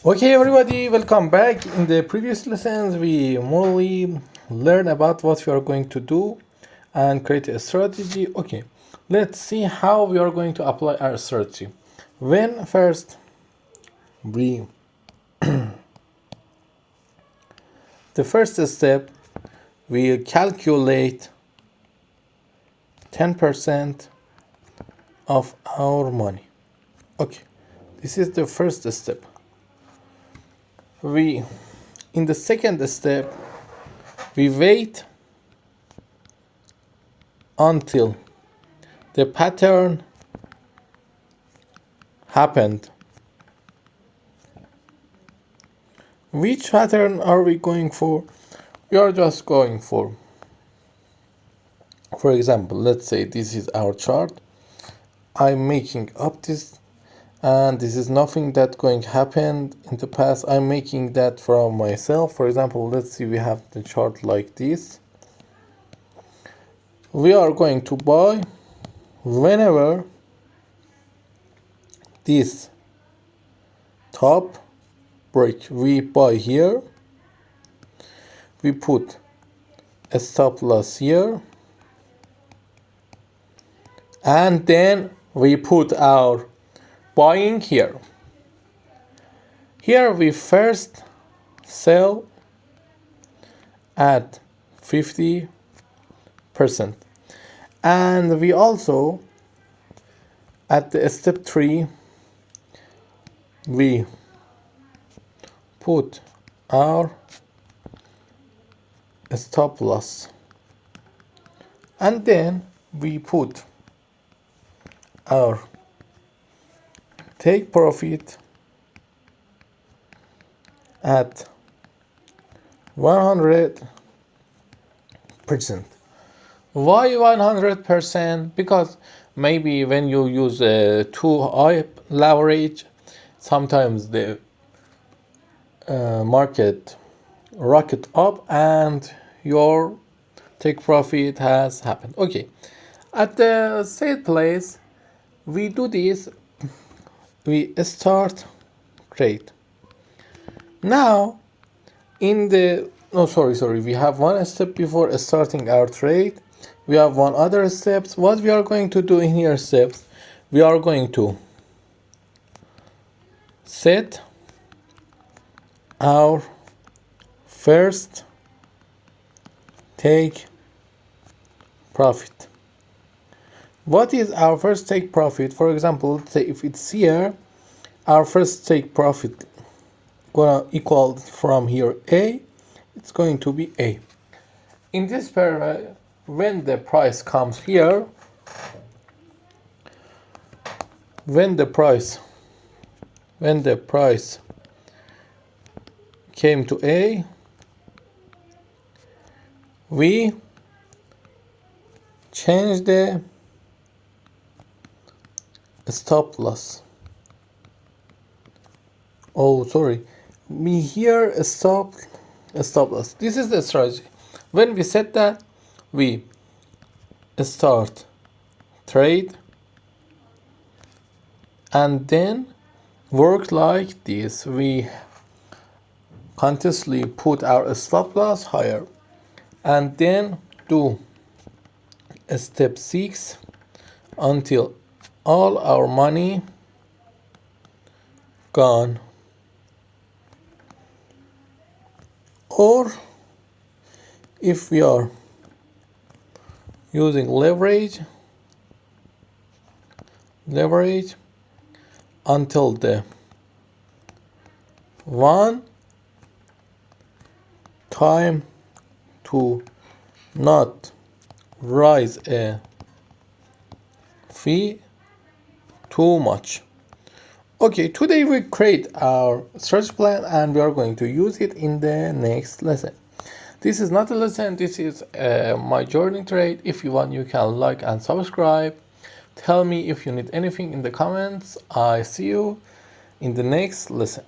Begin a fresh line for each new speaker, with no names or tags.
Okay, everybody, welcome back. In the previous lessons, we morely learned about what we are going to do and create a strategy. Okay, let's see how we are going to apply our strategy. When first we, the first step, we calculate 10% of our money. Okay, this is the first step. In the second step, we wait until the pattern happened. Which pattern are we going for? We are just going for example, let's say this is our chart. I'm making up this, and this is nothing that going to happen in the past. I'm making that from myself. For example, let's see, we have the chart like this. We are going to buy whenever this top break. We buy here, we put a stop loss here, and then we put our buying here. Here we first sell at 50%, and we also at the step 3 we put our stop loss, and then we put our take profit at 100%. Why 100%? Because maybe when you use too high leverage, sometimes the market rocket up and your take profit has happened. Okay, at the same place we do this, we start trade. Now in the we have one step before starting our trade. We have one other steps. What we are going to do in here steps, we are going to set our first take profit. What is our first take profit? For example, let's say if it's here, our first take profit gonna equal from here A, it's going to be A. In this period, when the price comes here, when the price came to A, we change the stop loss. We here stop loss. This is the strategy. When we set that, we start trade and then work like this. We continuously put our stop loss higher and then do step 6 until all our money gone. Or if we are using leverage until the one time to not rise a fee too much. Okay, today we create our strategy plan and we are going to use it in the next lesson. This is not a lesson, this is my journey trade. If you want, you can like and subscribe. Tell me if you need anything in the comments. I see you in the next lesson.